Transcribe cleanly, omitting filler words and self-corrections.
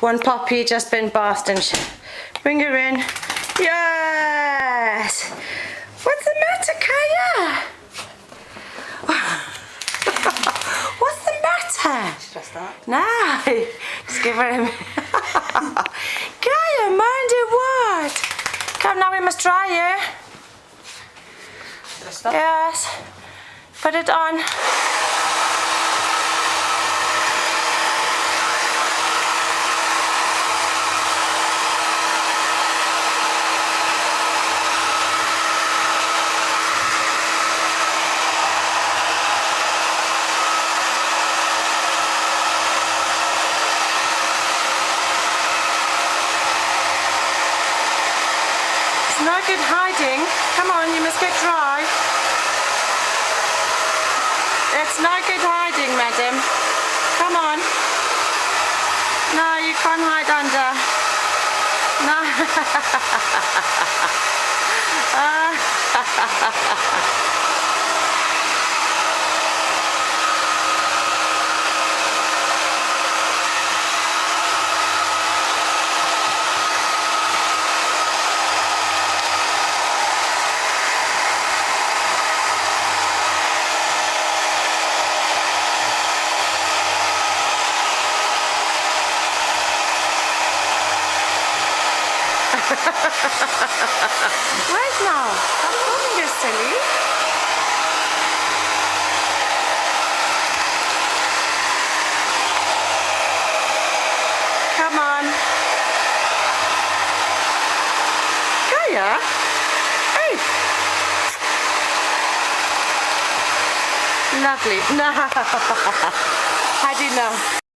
One puppy just been bathed and bring her in. Yes! What's the matter, Kaya? What's the matter? She's dressed up. No, just give her a Kaya, mind your what? Come now, we must dry you. Dressed up? Yes, put it on. It's no good hiding. Come on, you must get dry. It's no good hiding, madam. Come on. No, you can't hide under. No. Wait now. I'm filming you, silly. Come on. Kaya? Hey. Lovely. No. How do you know?